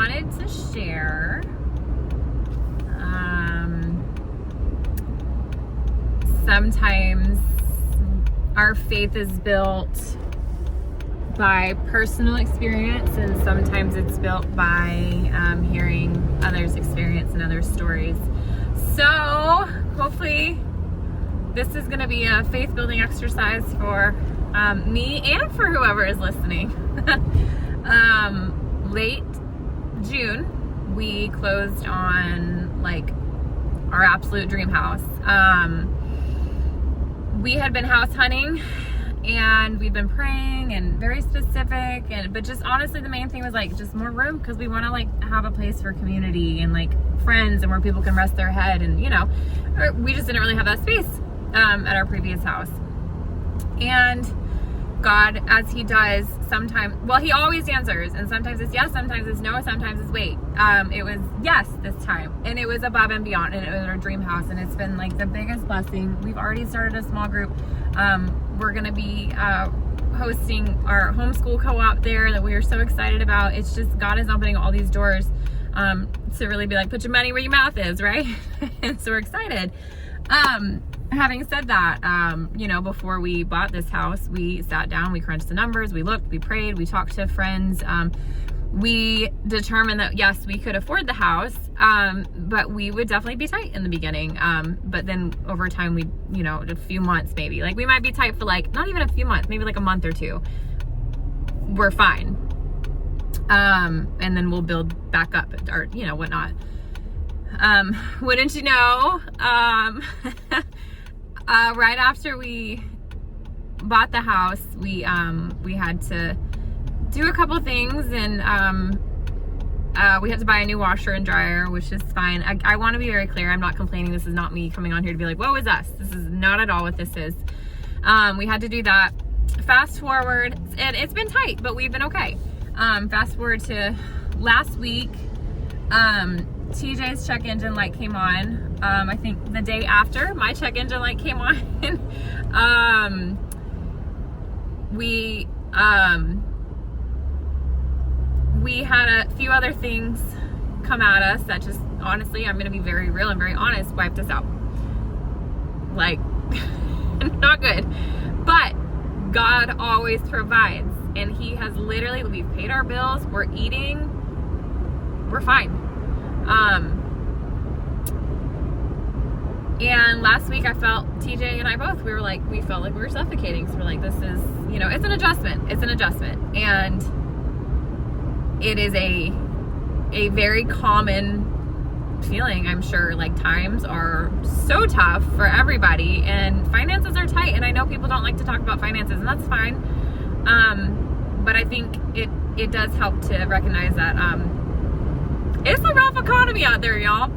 wanted to share sometimes our faith is built by personal experience, and sometimes it's built by hearing others' experience and others' stories. So hopefully this is going to be a faith building exercise for me and for whoever is listening. Late June, we closed on like our absolute dream house. We had been house hunting and we've been praying and very specific, but just honestly the main thing was like just more room, because we want to like have a place for community and like friends and where people can rest their head, and you know, we just didn't really have that space at our previous house. And God, as he does sometimes, well, he always answers, and sometimes it's yes, sometimes it's no, sometimes it's wait. It was yes this time, and it was above and beyond, and it was our dream house, and it's been like the biggest blessing. We've already started a small group. We're gonna be hosting our homeschool co-op there that we are so excited about. It's just God is opening all these doors to really be like, put your money where your mouth is, right? And so we're excited. Having said that, you know, before we bought this house, we sat down, we crunched the numbers, we looked, we prayed, we talked to friends. We determined that yes, we could afford the house, but we would definitely be tight in the beginning. But then over time, we, you know, a few months maybe, like we might be tight for like, not even a few months, maybe like a month or two. We're fine. And then we'll build back up or, you know, whatnot. Wouldn't you know, right after we bought the house, we had to do a couple things, and we had to buy a new washer and dryer, which is fine. I want to be very clear. I'm not complaining. This is not me coming on here to be like, woe is us. This is not at all what this is. We had to do that. Fast forward, and it's been tight, but we've been okay. Fast forward to last week, TJ's check engine light came on. I think the day after my check engine light came on. We had a few other things come at us that just, honestly, I'm going to be very real and very honest, wiped us out. Like, not good. But God always provides, and he has literally, we've paid our bills, we're eating, we're fine. And last week I felt, TJ and I both, we felt like we were suffocating. So we're like, this is, you know, it's an adjustment. And it is a very common feeling, I'm sure. Like, times are so tough for everybody, and finances are tight. And I know people don't like to talk about finances, and that's fine. But I think it does help to recognize that, it's a rough economy out there, y'all.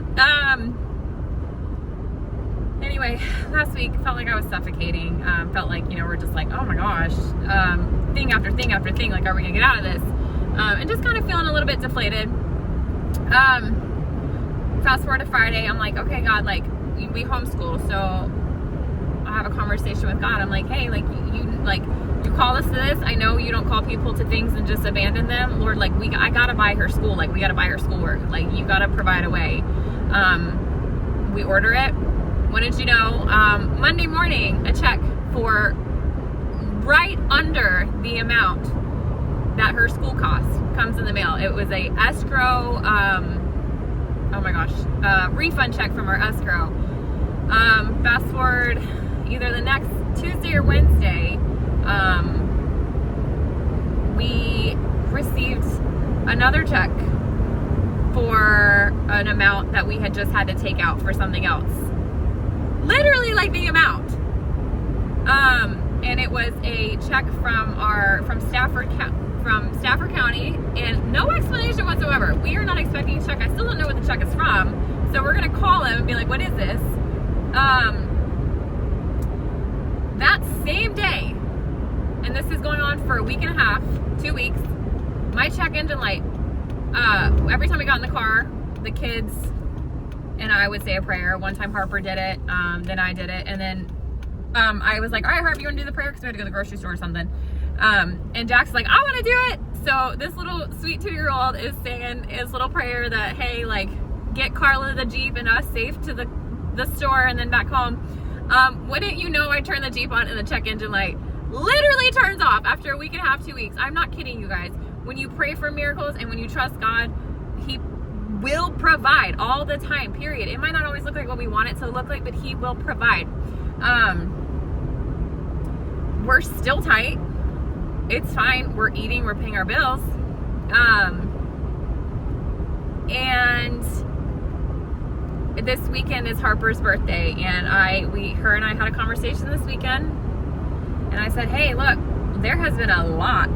Anyway, last week felt like I was suffocating. Felt like, you know, we're just like, oh my gosh, thing after thing after thing. Like, are we gonna get out of this? And just kind of feeling a little bit deflated. Fast forward to Friday, I'm like, okay, God, like, we homeschool, so I have a conversation with God. I'm like, hey, like, you call us to this. I know you don't call people to things and just abandon them. Lord, like, I gotta buy her school. Like, we gotta buy her schoolwork. Like, you gotta provide a way. We order it. What did you know? Monday morning, a check for right under the amount that her school costs comes in the mail. It was a escrow, refund check from our escrow. Fast forward either the next Tuesday or Wednesday, we received another check for an amount that we had just had to take out for something else. Literally like the amount. And it was a check from Stafford County, and no explanation whatsoever. We are not expecting a check. I still don't know what the check is from. So we're gonna call him and be like, what is this? That same day, and this is going on for a week and a half, 2 weeks, my check engine light, every time we got in the car, the kids and I would say a prayer. One time Harper did it, then I did it, and then I was like, all right, Harper, you want to do the prayer? Because we had to go to the grocery store or something. And Jack's like, I want to do it. So this little sweet 2-year-old is saying his little prayer that, hey, like, get Carla the Jeep and us safe to the store and then back home. Wouldn't you know, I turn the Jeep on and the check engine light literally turns off after a week and a half, 2 weeks. I'm not kidding you guys. When you pray for miracles and when you trust God, He will provide all the time, period. It might not always look like what we want it to look like, but He will provide. We're still tight. It's fine. We're eating, we're paying our bills. And this weekend is Harper's birthday, and her and I had a conversation this weekend, and I said, hey, look, there has been a lot,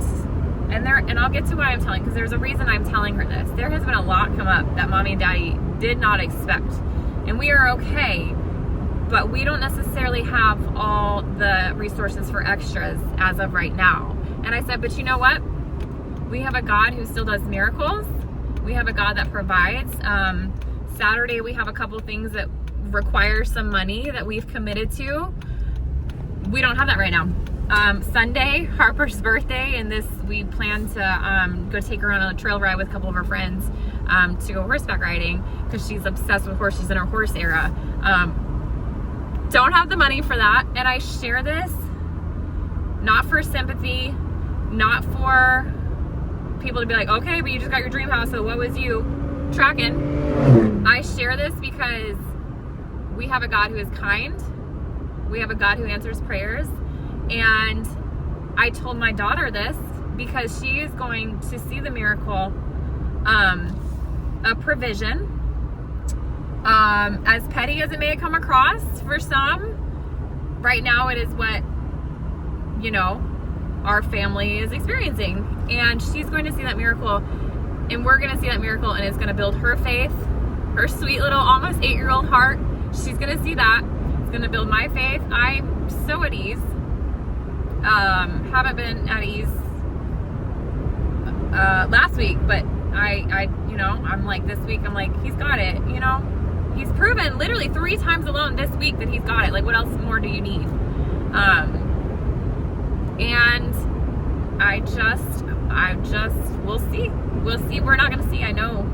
and I'll get to why I'm telling, because there's a reason I'm telling her this. There has been a lot come up that Mommy and Daddy did not expect, and we are okay, but we don't necessarily have all the resources for extras as of right now. And I said, but you know what? We have a God who still does miracles. We have a God that provides. Saturday, we have a couple things that require some money that we've committed to. We don't have that right now. Sunday, Harper's birthday, and we plan to go take her on a trail ride with a couple of her friends to go horseback riding, because she's obsessed with horses. She's in her horse era. Don't have the money for that, and I share this not for sympathy, not for people to be like, okay, but you just got your dream house, so what was you tracking? I share this because we have a God who is kind. We have a God who answers prayers. And I told my daughter this because she is going to see the miracle, a provision. As petty as it may come across for some, right now it is what, our family is experiencing. And she's going to see that miracle, and we're going to see that miracle, and it's going to build her faith, her sweet little almost 8-year-old heart. She's going to see that. It's going to build my faith. I'm so at ease. Haven't been at ease last week, but I'm like, this week, I'm like, He's got it, He's proven literally 3 times alone this week that He's got it. Like, what else more do you need? And we'll see. We're not going to see. I know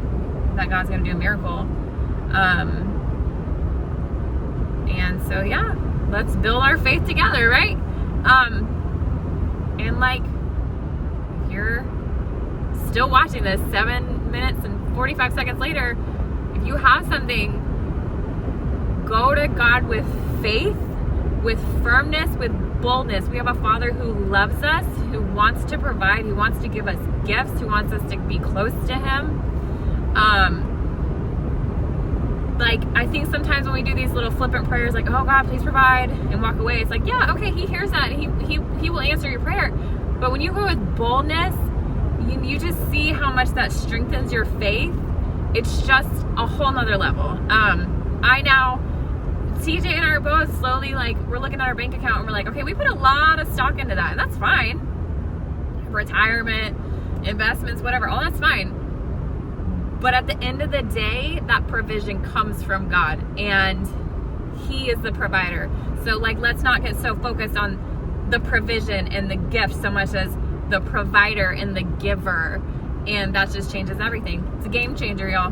that God's going to do a miracle. And so, yeah, let's build our faith together, right? And like, if you're still watching this 7 minutes and 45 seconds later, if you have something, go to God with faith, with firmness, with boldness. We have a Father who loves us, who wants to provide, who wants to give us gifts, who wants us to be close to Him. Like, I think sometimes when we do these little flippant prayers, like, oh God, please provide, and walk away, it's like, yeah, okay, He hears that, and he will answer your prayer. But when you go with boldness, you just see how much that strengthens your faith. It's just a whole nother level. TJ and I are both slowly, like, we're looking at our bank account and we're like, okay, we put a lot of stock into that, and that's fine. Retirement, investments, whatever, all that's fine. But at the end of the day, that provision comes from God, and He is the provider. So, like, let's not get so focused on the provision and the gift so much as the provider and the giver. And that just changes everything. It's a game changer, y'all.